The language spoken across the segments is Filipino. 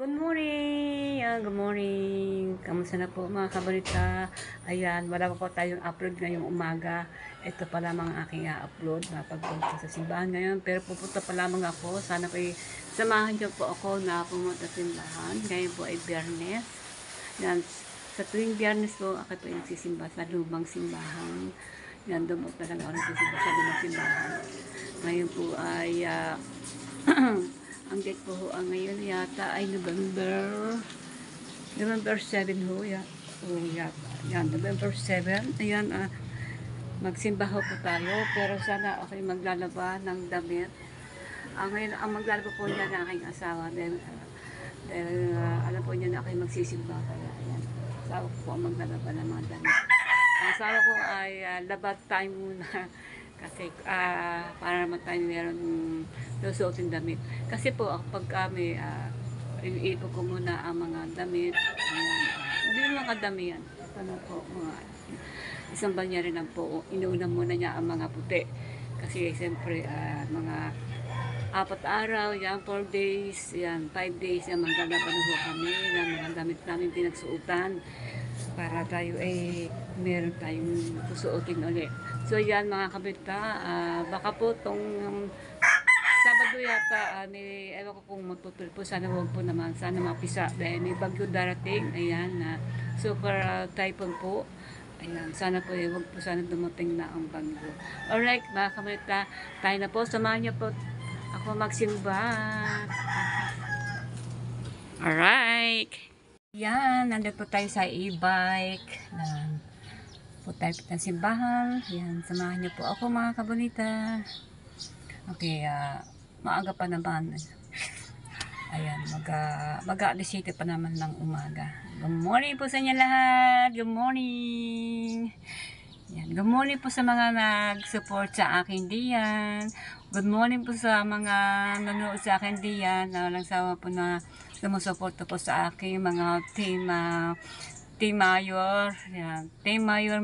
Good morning! Good morning! Kamusta na po mga kabalita? Ayan, wala pa po tayong upload ngayong umaga. Ito pa lamang ang aking upload pagpunta sa simbahan ngayon. Pero pupunta pa lamang ako. Sana po samahan niyo po ako na pumunta sa simbahan. Ngayon po ay Biyernes. Yan, sa tuwing Biyernes po, ako po yung sisimba sa lumang simbahan. Yan, doon po talaga ako nagsisimba sa lumang simbahan. Ngayon po ay ang date po ngayon yata ay November 7 ho yata. Yan, November 7. Ayan, magsimba ho po tayo. Pero sana ako maglalaba ng damit. Ngayon, ang maglalaba po niya ng aking asawa. Dahil alam po niya na ako magsisimba. Kaya, ayan, asawa ko po ang maglalaba ng mga damit. Ang asawa ko ay labat time muna. Kasi para naman tayo meron susuotin damit. Kasi po pag kami iniipon ko muna ang mga damit. Hindi naman kadami yan. Ano po, mga isang banya rin po. Inuuna muna niya ang mga puti. Kasi siyempre mga 4 araw, yan 4 days, yan 5 days, yan maglalaba na ho kami ng mga damit namin pinagsuotan para tayo meron tayong susuotin ulit. So yan mga kabita, baka po tong Sabado yata, ewan ko kung magtutul po, sana huwag po naman, sana mapisa dahil may bagyo darating, ayan, super typhoon po. Ayan, sana po huwag po sana dumating na ang bagyo. Alright mga kabita, tayo na po, samahan niyo po ako magsimba. Alright. Yan, nandito po tayo sa e-bike. Po tayo ng simbahan. Yan, samahan niyo po ako mga kabonita. Okay, maaga pa naman. Ayan, mag-alis pa naman ng umaga. Good morning po sa inyo lahat. Good morning. Yan, good morning po sa mga nag-support sa akin diyan. Good morning po sa mga nanonood sa akin diyan. Walang sawa po na sumusuporta po sa akin mga Team Mayor, yan. Team Mayor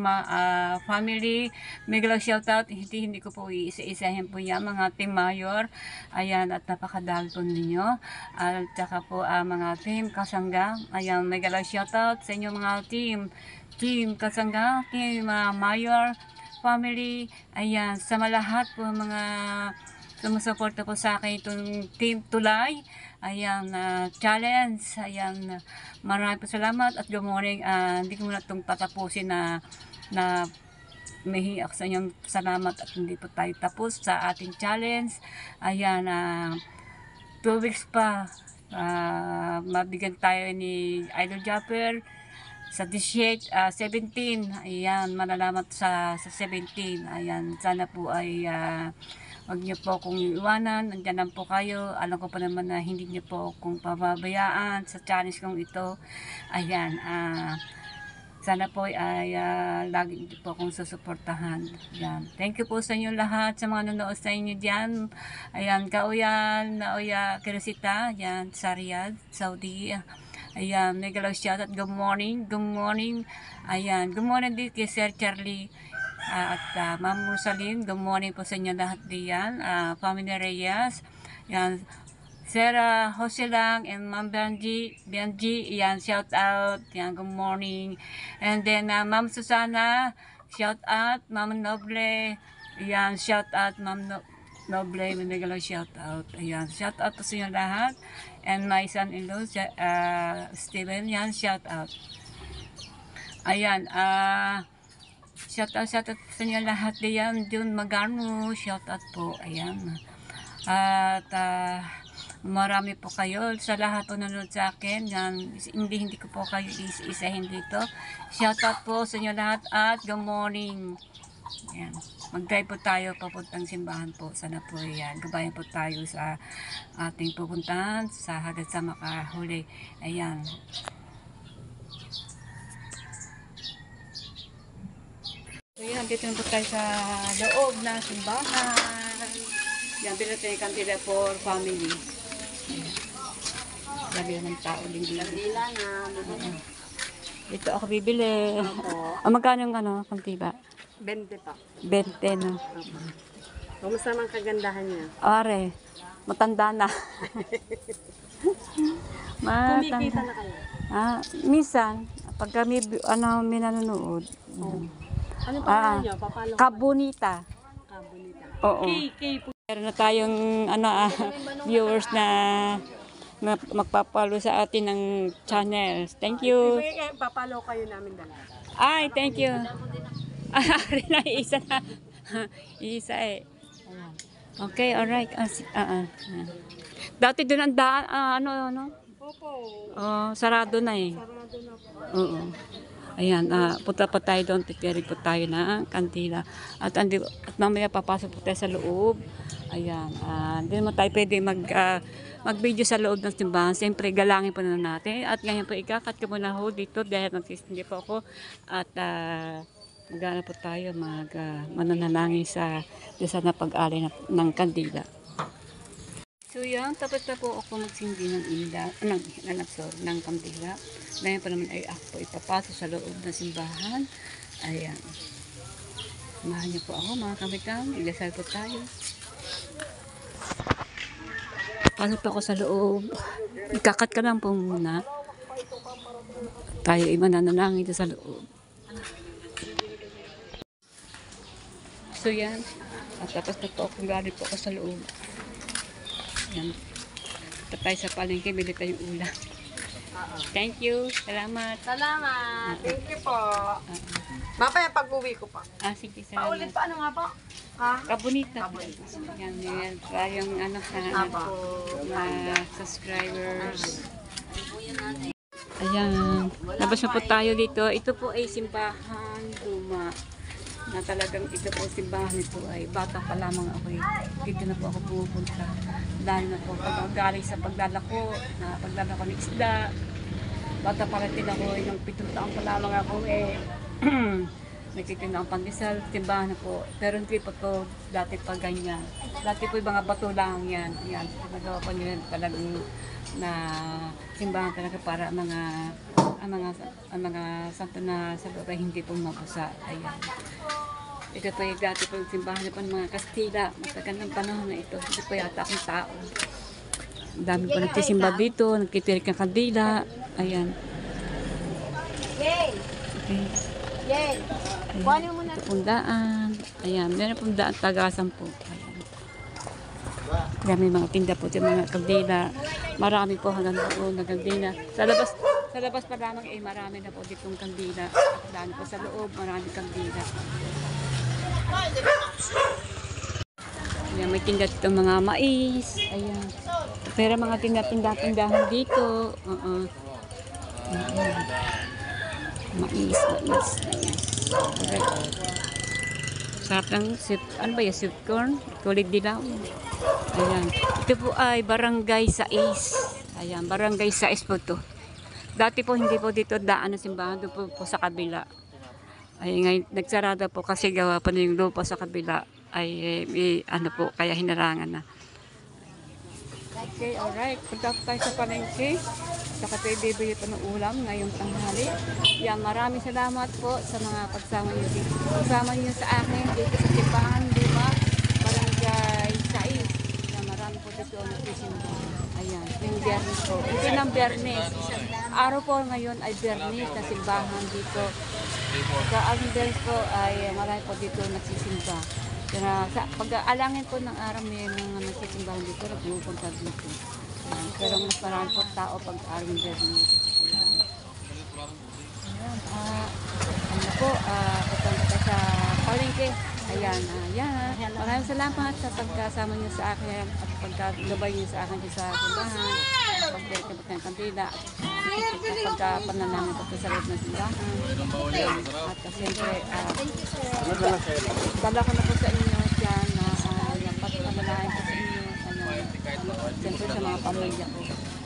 family, mega shoutout. Hindi ko po iisa-isahin po yan mga Team Mayor. Ayan, at napakadami po ninyo. At saka po mga Team Kasangga. Ayan, mega shoutout sa inyo mga Team Kasangga, Team Mayor family. Ayan, sa malahat po mga sumusuporta po sa akin itong Team Tulay. Ayan, challenge. Ayan, maraming po salamat at good morning. Hindi ko muna itong patapusin na may sa inyong salamat at hindi po tayo tapos sa ating challenge. Ayan, 2 weeks pa. Mabigyan tayo ni Idol Japper sa 17. Ayan, malalamat sa 17. Ayan, sana po ay wag niyo po akong iwanan, nandiyan lang po kayo. Alam ko pa naman na hindi niyo po akong pababayaan sa challenge kong ito. Ayan, sana po ay lagi niyo po akong susuportahan. Ayan, thank you po sa inyo lahat, sa mga nanonood sa inyo dyan. Ayan, Nauya Kirisita, ayan, sa Riyadh, Saudi. Ayan, mega love shoutout, good morning. Ayan, good morning din kay Sir Charlie. At Ma'am Rosaline, good morning po sa inyo lahat diyan. Family Reyes, yan, Sarah Hoselang and Ma'am Bianji, yan, shout out, yan, good morning. And then Ma'am Susana, shout out, Ma'am Noble, yan, shout out, Ma'am Noble, may shout out, ayan, shout out po sa inyo lahat. And my son-in-law, Steven, yan, shout out. Ayan, shout out sa inyo lahat diyan, June Magano, shout out po, ayan. At marami po kayo sa lahat po nanonood sa akin, yan, hindi ko po kayo isa-isahin dito. Shout out po sa inyo lahat at good morning. Ayan, mag-drive po tayo papuntang simbahan po. Sana po yan, gabayan po tayo sa ating pupuntahan sa hanggang sa makahuli. Ayan. So yan, dito na po tayo sa loob na simbahan. Yan, bila tayo kandila for family. Labi ng tao din dito. Dito ako bibili. Magkano yung kantila? 20 pa. 20 no. Kumusta man kagandahan niya? Are, matanda na. Kumikita na kayo. Minsan, pag kami, may nanonood. Ano pa niyo? Papalo ka. Kabunita. Kabunita. Oo. K po. Meron na tayong viewers na magpapalo sa atin ng channels. Thank you. Papalo kayo namin dalawa. Ay, thank you. Rin na, isa na. Isa eh. Ayan. Okay, alright. Dati doon ang daan, ano? Opo. Sarado na eh. Sarado na po. Oo. Ayan, punta pa tayo doon, titiri po tayo ng kantila. At mamaya papasok po tayo sa loob. Ayan, hindi naman tayo pwede mag-video sa loob ng simbahan. Siyempre, galangin po na natin. At ngayon po, ikakat ko muna ho dito dahil nagsisindi po ako. At mag-ano po tayo, mananalangin sa na pag-alay ng kandila. So yan, tapos na po ako magsindi ng ng kandila. Ngayon pa naman ay ako po ipapasok sa loob ng simbahan. Ayan. Samahan niyo po ako mga kamikam. Ilasal po tayo. Pasok pa ako sa loob. Ikakat ka lang po muna. Tayo ay mananalangin dito sa loob. So yan. At tapos na po ako. Galing po ako sa loob. Yan. Tatay sa palengke, bili tayong ulam. Thank you. Salamat. Salamat. Thank you po. Mapaya pag-uwi ko pa. Sige, salamat. Paulit pa, ano nga po? Kabunita. Yan, yan. Yung mga subscribers. Ayan. Labas na po tayo dito. Ito po ay simbahan luma. Na talagang ito po simbahan nito ay bata pa lamang ako eh. Dito na po ako pumupunta. Dahil na po pag-galing sa paglalako ng isda. Bata pa rin ako eh, nung 7 taon pa lamang ako eh. Nagtitinda ang pandesal, simbahan na po. Pero hindi pa po dati pa ganyan. Dati po yung mga bato lang yan. Yan, nagawa po nila talagang na simbahan talaga para ang mga santo na sa baba hindi po mabusa. Ayan. Ito po yung dati po yung simbahan na po ng mga Kastila. Matagal ng panahon na ito. Hindi po yata akong tao. Ang dami po nagsisimba dito, nagtitirik ng kandila. Ayan. Yay! Okay. Yay! Kuhanin mo na. Ito pong daan. Ayan, meron pong daan tagasan po. Ayan. Marami mga tinda po yung mga kandila. Marami po hanggang doon na kandila. Sa labas pa lamang eh, marami na po ditong kandila. At daan po sa loob, marami kandila. Ayan, may tinda dito mga mais. Ayan. Pero mga tindahan dito. Mais. Okay. Sarap ng ano ba yung sweet corn? Tulid dilaw. Ayan. Ito po ay Barangay 6. Ayan, Barangay 6 po to. Dati po hindi po dito daan ng simbahan. Doon po sa kabila. Ay ngayon, nagsarada po kasi gawa pa na yung lupa sa kabila. Ay ano po, kaya hinarangan na. Okay, alright. Punta tayo sa palengke. Saka tayo bibili pa ng ulam ngayong tanghali. Yan, maraming salamat po sa mga pagsama niyo dito. Pagsama niyo sa akin dito sa simbahan, diba? Barangay 6. Yan, marami po dito nagsisimba. Ayan, yung Biyernes po. Ito ng Biyernes. Araw po ngayon ay Biyernes na simbahan dito. Sa aking Biyernes po ay marami po dito nagsisimba. Kaya pag-alangin po ng araw may mga nagsisimbahan dito, nagpupunta dito. Pero mas marami po tao pag araw ng Biyernes. Ayan, ano po, pupunta sa palengke. Ayan, ayan. Maraming salamat sa pagkasama niyo sa akin at pagkagabay niyo sa akin sa simbahan. Pagdito po ng kandila at pagkapanalangin po sa loob ng simbahan. At siyempre, dala ko na po sa inyo dyan na pagkapanalangin po sa inyo. Siyempre sa mga pamilya ko.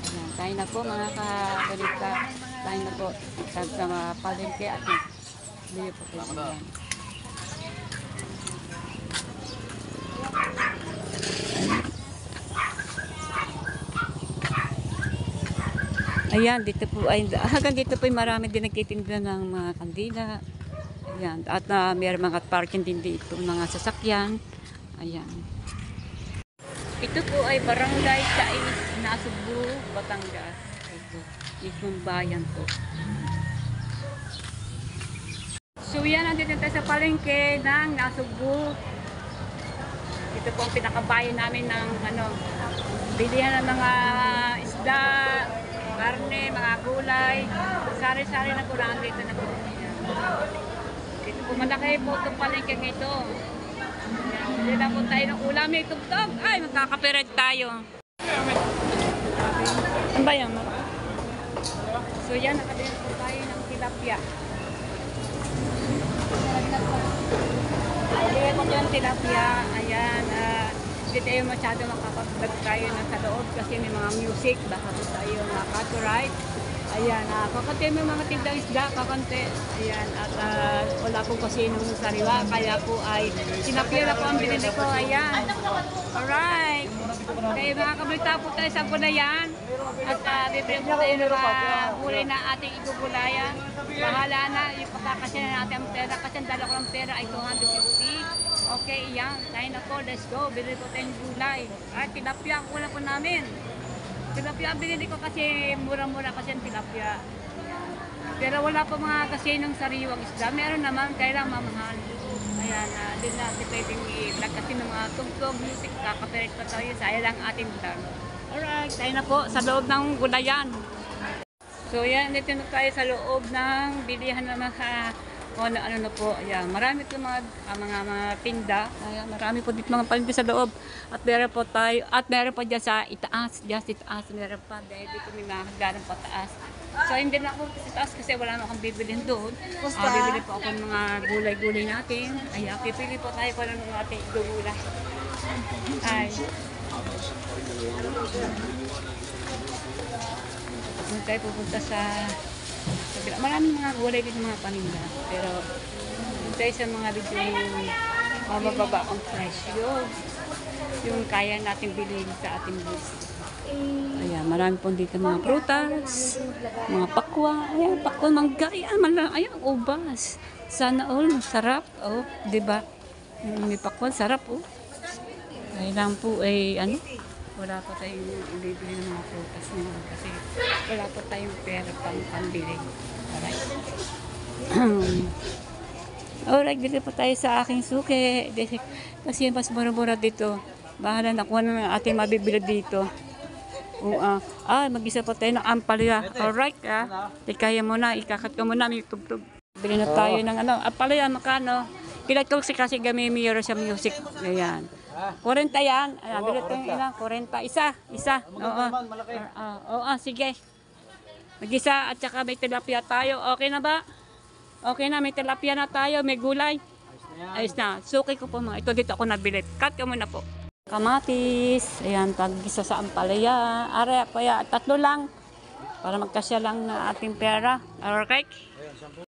Ayan, tayo na po mga kabalita. Tayo na po sa mga palengke at bili po po simbahan. Ayan, dito po ay hanggang dito po ay marami din nagtitinda ng mga kandila. Ayan, at may mga parking din dito, mga sasakyan. Ayan. Ito po ay Barangay Sais, Nasugbu, Batangas. Ito, mismong bayan po. So yan, nandito tayo sa palengke ng Nasugbu. Ito po ang pinakabayan namin ng bilihan ng mga isda, karne, mga gulay. Sari-sari na po lang dito na po. Dito po malaki po itong palengke ito. Hindi na po tayo ng ulam, may tugtog. Ay, magkakapiret tayo. Ano ba yan? So yan, nakabili po tayo ng tilapia. Nakabili po tayo ng tilapia. Ayan, hindi tayo masyado makapag-vlog tayo na sa loob kasi may mga music. Baka po tayo copyright. Ayan, kakanti may mga tindang isda, kakanti. Ayan, at wala po kasi nung sariwa, kaya po ay sinapya na po ang binili ko. Ayan. Alright. Kaya mga kabalita po tayo sa gulayan. At bibili po tayo ng mga gulay na ating igugulayan. Bahala na, ipagkakasya na natin ang pera. Kasi ang dala ko ng pera ay 250. Okay, yan. Tayo na po, let's go. Bili po tayong gulay. At tilapia, kulang po namin. Tilapia ang binili ko kasi mura-mura kasi ang tilapia. Pero wala pa mga kasi ng sariwang isda. Meron naman, kaya lang mamahal. Ayan, din natin pwedeng i-vlog kasi ng mga tugtog, music, kakapirit pa tayo. Saya lang ating vlog. Alright, tayo na po sa loob ng gulayan. So yan, dito na tayo sa loob ng bilihan ng mga ano na po. Ayan, marami po mga tinda. Ayan, marami po dito mga palinda sa loob. At meron po tayo, at meron po dyan sa itaas, meron pa. Dahil dito may mga hagdanang pataas. So hindi na ako sa itaas kasi wala na akong bibilhin doon. Bibili po ako ng mga gulay-gulay natin. Ayan, pipili po tayo pa ng ating gulay. Ay. Kung tayo pupunta sa maraming mga gulay dito mga paninda. Pero kung tayo sa mga video yung mababa ang presyo, yung kaya natin bilhin sa ating bulsa. Ayan, marami po dito mga prutas, mga pakwa. Ayan, pakwa, mangga. Ayan, ubas. Sana all, sarap. Oh, diba? May pakwa, sarap. Oh. Kailangan po ay wala pa tayong bibili ng mga prutas ngayon kasi wala pa tayong pera pambili. Alright. Alright, dito pa tayo sa aking suki. Kasi mas mura-mura dito. Bahala na kung ano ating mabibili dito. Mag-isa pa tayo ng ampalaya. Alright, kaya mo na, ikakat ka mo na, may tugtog. Bili na tayo ng ampalaya, makano. Kilat ko kasi gamimiro sa music. Ayan. 40 yan. Ayan, bili tayo ilang, 40. Isa. Oo, sige. Mag-isa at saka may tilapia tayo. Okay na ba? Okay na, may tilapia na tayo, may gulay. Ayos na. Suki ko po mga. Ito dito ako nabili. Cut ka muna po. Kamatis. Ayan, pag-isa sa ampalaya. Are, kaya 3 lang. Para magkasya lang na ating pera. Alright?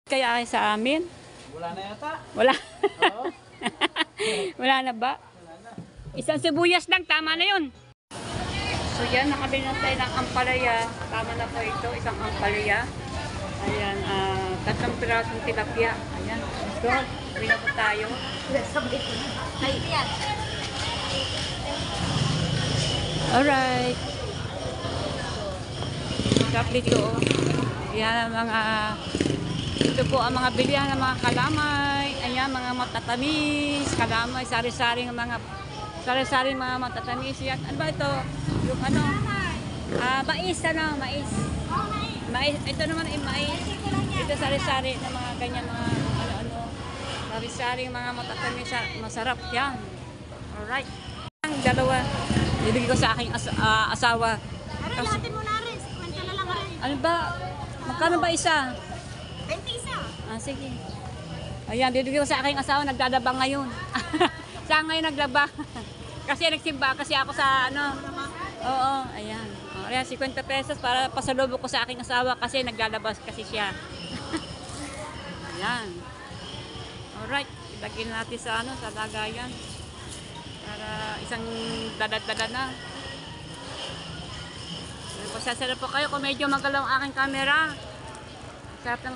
Kaya sa amin. Wala na yata. Wala. Wala na ba? Isang sibuyas lang, tama na yun. So yan, nakabili na tayo ng ampalaya. Tama na po ito, isang ampalaya. Ayan, 3 pirasong tilapia. Ayan, so, bili na po tayo. Alright. Kaplit ko. Yan ang ito po ang mga bilihan ng mga kalamay. Ayan, mga matatamis, kalamay, sari-saring mga matatamis. Yan, ano ba ito? Yung mais, mais. Mais, ito naman ay mais. Ito sari-sari ng mga ganyan, mga sari-saring mga matatamis, masarap yan. Alright. Ang dalawa, ibigay ko sa aking asawa. Natin mo na rin. Kwenta na lang rin. Ano ba? Magkano ba isa? 20 isa. Sige. Ayan, bibigyan ko sa aking asawa, nagdadaba ngayon. Siya ngayon naglaba. Kasi nagsimba kasi ako sa Oo, ayan. Ayan, 50 pesos para pasalubong ko sa aking asawa kasi naglalabas kasi siya. Ayan. Alright, ilagay natin sa sa lagayan. Para isang dadat-dada na. Pasasara po kayo kung medyo magalaw ang aking camera. Sarap ng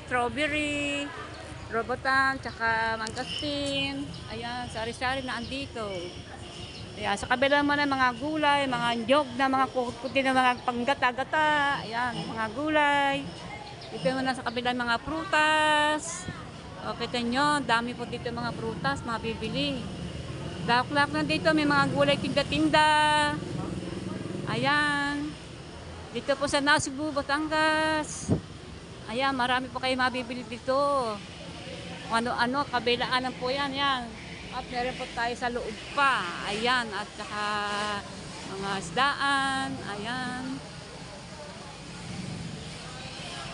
strawberry, robotan, tsaka mangosteen. Ayan, sari-sari na andito. Ayan, sa kabila naman ng mga gulay, mga nyog na mga puti na mga panggata-gata. Ayan, mga gulay. Dito naman sa kabila mga prutas. O, kita nyo, dami po dito mga prutas, mga bibili. Daklak na dito, may mga gulay tinda-tinda. Ayan. Dito po sa Nasugbu, Batangas. Ayan, marami po kayo mabibili dito. Ano-ano, kabilaanan po yan, yan. At meron po tayo sa loob pa. Ayan, at saka mga isdaan. Ayan.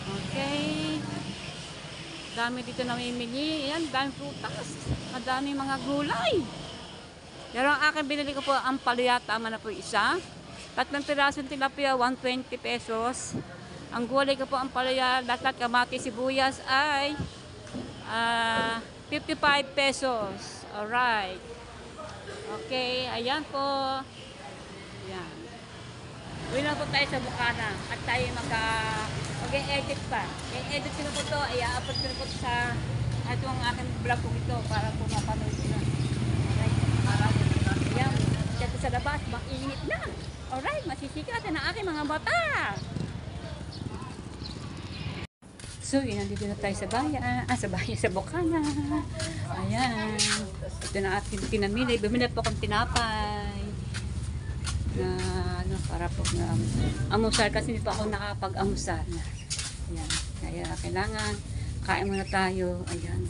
Okay. Dami dito namimili. Ayan, dami prutas. Madami mga gulay. Pero ang akin binili ko po ang palaya, tama na po isa. Tatlong pirasong tilapia, 120 pesos. Ang gulay ko po ang palaya, lahat kamati, sibuyas ay 55 pesos. Alright. Okay, ayan po. Ayan. Uwi na po tayo sa Bukana at tayo mag-edit pa. I-edit ko na po ito, i-upload ko na po sa itong aking vlog ko ito para po mapanood ko na. Alright. Ayan. Dito sa labas, mainit na. Alright, masisikatan ang aking mga bata. So, yun, nandito na tayo sa bayan. Sa Bukana. Ayan. Ito na ating pinamili. Bumili po akong tinapay. Na, para po na amusal. Kasi hindi pa ako nakapag-amusal. Ayan. Kaya, kailangan kain muna tayo. Ayan.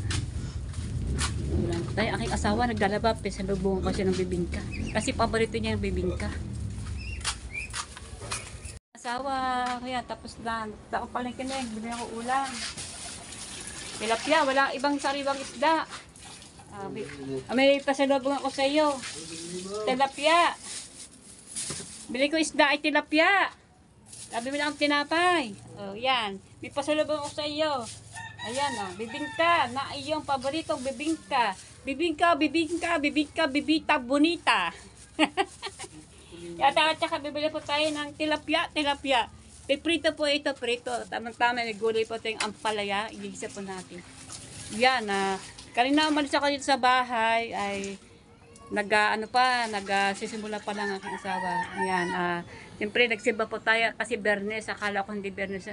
Ulan tayo. Aking asawa, naglalaba. Pinalubungan ko siya ng bibingka. Kasi paborito niya yung bibingka. Asawa, kaya tapos na. Ako pala yung kinig, bili ako ulam. Tilapia, wala ibang sariwang isda. May pasalubong ako sa iyo. Tilapia. Bili ko isda ay tilapia. Sabi mo lang ang tinapay. Oh, yan. May pasalubong ako sa iyo. Ayan, oh, bibingka. Na iyong paboritong bibingka. Bibingka, bibingka, bibingka, bibita, bonita. At saka bibili po tayo ng tilapia. Prito po ito, prito. Tamang-tama, may gulay po tayong ampalaya. Igisa po natin. Yan, kanina umalis ako dito sa bahay, ay nagsisimula pa lang aking asawa. Ayan, siyempre nagsimba po tayo kasi Bernes. Akala ko hindi Bernes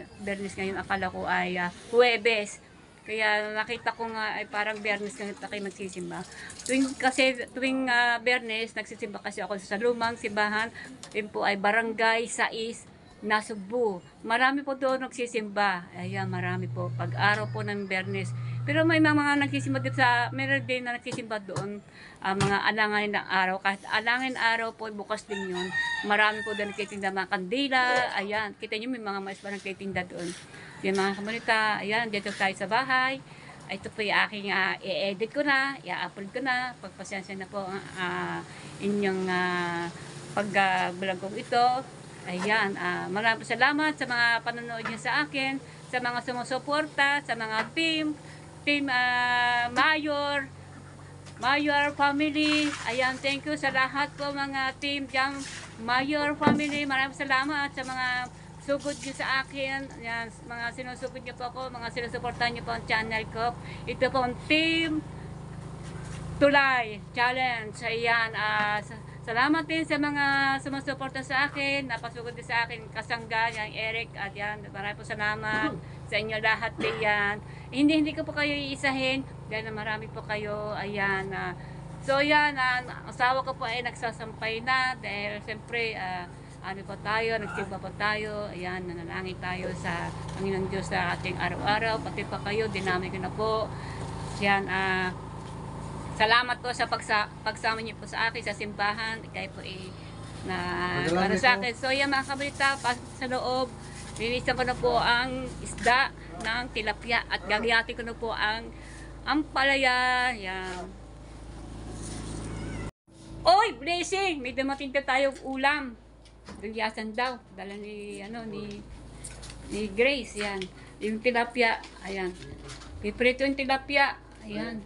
ngayon. Akala ko ay Huwebes. Kaya nakita ko nga ay parang Bernes na kayo magsisimba. Tuwing Bernes, nagsisimba kasi ako sa lumang simbahan. Yun po ay Barangay 6, Nasugbu. Marami po doon nagsisimba. Ayan, marami po. Pag-araw po ng Bernes. Pero may mga nagsisimba dito meron din na nagsisimba doon, mga alangin ng araw. Kahit alangin araw po, bukas din yun. Marami po doon nagtitinda mga kandila. Ayan, kita nyo may mga mais pa nagtitinda doon. Yan mga kamunita, ayan, dito tayo sa bahay. Ito po yung aking i-edit ko na, i-upload ko na. Pagpasensya na po inyong pag-vlog ko ito. Ayan, maraming salamat sa mga panonood niyo sa akin, sa mga sumusuporta, sa mga team Mayor family. Ayan, thank you sa lahat po mga team dyan, Mayor family. Maraming salamat sa mga sugod nyo sa akin. Yan, mga sinusugod nyo po ako, mga sinusuportahan nyo po ang channel ko. Ito po ang Team Tulay Challenge. Ayan, salamat din sa mga sumusuporta sa akin, napasugod din sa akin, kasangga, yan, Eric, at yan, marami po salamat sa inyo lahat din yan. Hindi ko po kayo iisahin, dahil marami po kayo, ayan. So yan, asawa ko po ay nagsasampay na, dahil siyempre, ano po tayo, nagsimba po tayo, ayan, nanalangin tayo sa Panginoon Diyos sa ating araw-araw, pati pa kayo, dinami ko na po. Yan, salamat po sa pagsama niyo po sa akin sa simbahan, kayo po para sa akin. So yan mga kabalita, pasok sa loob, linisan ko na po ang isda ng tilapia at gagayati ko na po ang ampalaya. Yan. Oy, blessing! May dumating na tayong ulam. Dulyasan daw, dala ni Grace, yan. Yung tilapia, ayan. Piprito yung tilapia, ayan.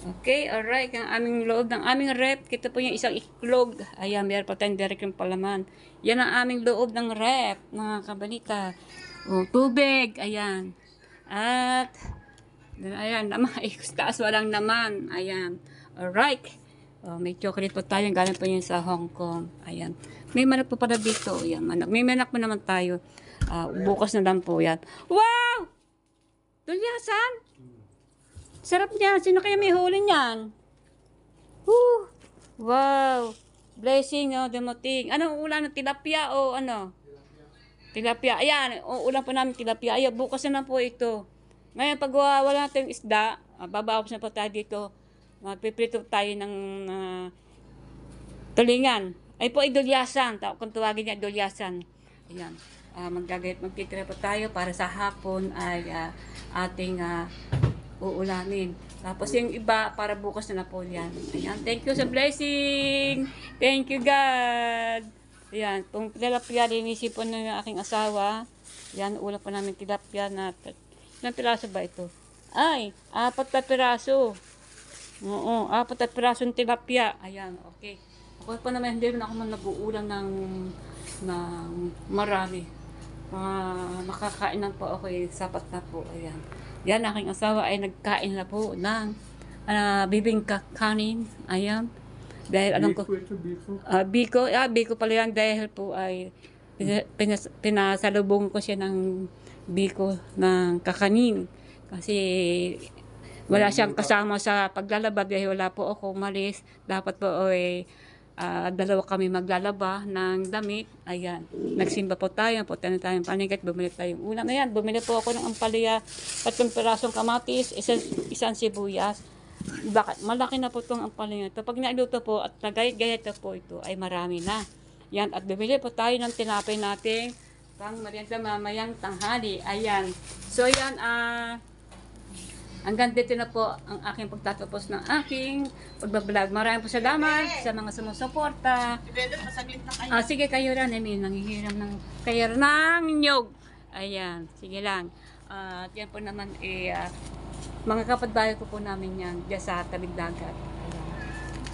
Okay, alright. Ang aming loob ng aming rep, kita po yung isang iklog. Ayan, meron pa tayong direct yung palaman. Yan ang aming loob ng rep, mga kabalita. O, tubig, ayan. At, ayan, naman, taas walang naman, ayan. Alright. Oh, may chocolate po tayo. Galing po yun sa Hong Kong. Ayan. May manok po pala dito. Ayan, manok. May manok po naman tayo. Bukas na lang po yan. Wow! Dulyasan! Sarap niya. Sino kaya may huli niyan? Woo! Wow! Blessing, no? Dumating. Anong ulam ng tilapia o ano? Tilapia. Ayan. O, ulam po namin tilapia. Ayan, bukas na lang po ito. Ngayon, pag wala tayong isda, babawas na po tayo dito. Magpiprito tayo ng tulingan. Ay po, idulyasan. Kung tawagin niya, idulyasan. Ayan. Magtitira po tayo para sa hapon ay ating uulamin. Tapos yung iba, para bukas na po yan. Ayan. Thank you sa blessing. Thank you, God. Ayan. Kung tilapia, inisipon ng aking asawa. Ayan, ulam po namin tilapia na ilang piraso ba ito? Ay, 4 na piraso. Oo, 4 na piraso ng tilapia. Ayan, okay. Ako pa naman, hindi naman ako nag-uulam ng marami. Makakain lang po ako, sapat na po. Ayan. Yan, aking asawa ay nagkain na po ng bibingka kanin. Ayan. Dahil alam ko, biko pala yan dahil po ay pinasalubong ko siya ng biko ng kakanin. Kasi wala siyang kasama sa paglalaba dahil wala po ako umalis. Dapat po ay dalawa kami maglalaba ng damit. Ayan. Nagsimba po tayo. Punta na tayong panigat. Bumili tayong ulam. Ayan. Bumili po ako ng ampalaya. 3 pirasong kamatis. Isang sibuyas. Bakit? Malaki na po itong ampalaya. Ito, pag nailuto po at nagayat-gayat po ito ay marami na. Yan. At bumili po tayo ng tinapay natin pang merienda mamayang tanghali. Ayan. So, yan. Hanggang dito na po ang aking pagtatapos ng aking pagbablog. Maraming po salamat sa mga sumusuporta. Sige, kayo rin. May nanghihiram ng kayo ng nyog. Ayan, sige lang. At yan po naman mga kapatbahay ko po namin yan dyan sa tabing dagat. Ayan.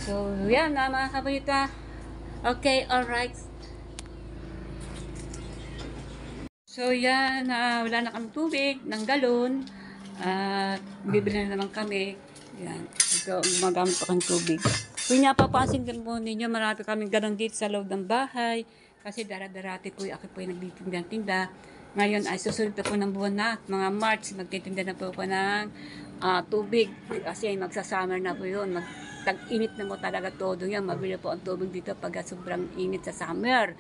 So, yan mga kabalita. Okay, alright. So, yan. Wala na kami tubig ng galon. At bibili na naman kami. Yan. Ito, gumagamit pa kang tubig. Kung napapansin din po ninyo, marami kami ganun dito sa loob ng bahay. Kasi dara-darati po, ako po yung nagtitinda-tinda. Ngayon ay susunod na po ng buwan na. Mga March, magtitinda na po ako ng tubig. Kasi magsasummer na po yun. Tag-init na mo talaga todo yan. Mabili po ang tubig dito pag sobrang init sa summer.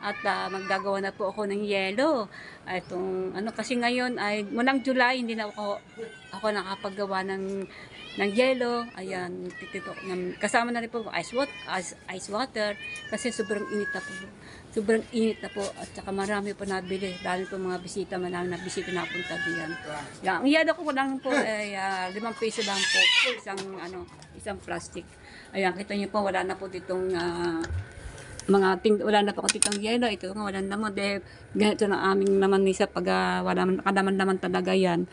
At maggagawa na po ako ng yelo. Kasi ngayon ay munang July hindi na ako nakapaggawa ng yelo. Ayan, kasama na rin po ice water kasi sobrang init na po. Sobrang init na po at saka marami po nabili. Dahil po mga bisita, marami na bisita na punta diyan. Yan, ang yelo ko lang po ay 5 piso lang po. Isang plastic. Ayan, kita niyo po wala na po ditong wala na po kasi itong yelo. Ito nga wala naman dahil ganito na aming naman isa pag wala kadaman naman talaga yan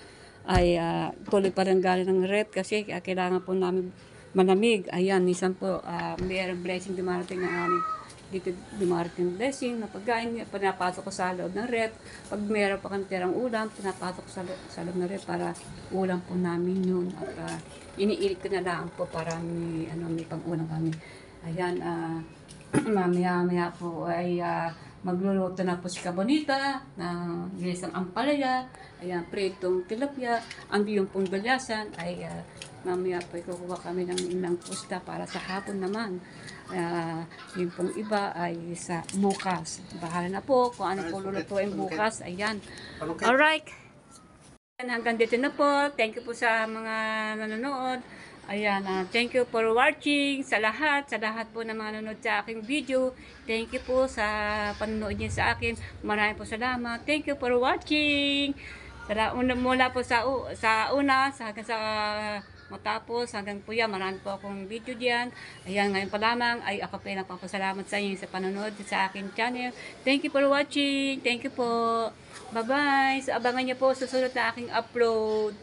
ay tuloy pa rin galing ng rep kasi kailangan po namin malamig. Ayan, minsan po mayroong blessing dumarating ng aming dito dumarating blessing na pagkain, pinapasok ko sa loob ng rep. Pag mayroon pa kang tirang ulam, pinapasok ko sa loob ng rep para ulam po namin yun. At iniilit ko na lang po para may pang-ulam kami. Ayan, mamaya po ay magluluto na po si Kabonita ng ginisang ampalaya. Ayan, pritong tilapia. Ang yung pong dulyasan ay mamaya po kukuha kami ng ilang pusta para sa hapon naman. Yung pong iba ay sa bukas. Bahala na po kung ano po lulutuin bukas. Ayan. Alright. Hanggang dito na po. Thank you po sa mga nanonood. Ayan, thank you for watching sa lahat po ng mga nanonood sa aking video. Thank you po sa panonood niyo sa akin. Maraming po salamat. Thank you for watching. Mula po sa una hanggang sa matapos hanggang po yan. Marami po akong video diyan. Ayan, ngayon pa lamang ay ako po nagpapasalamat sa inyo sa panonood sa aking channel. Thank you for watching. Thank you po. Bye-bye. So, abangan niyo po susunod na aking upload.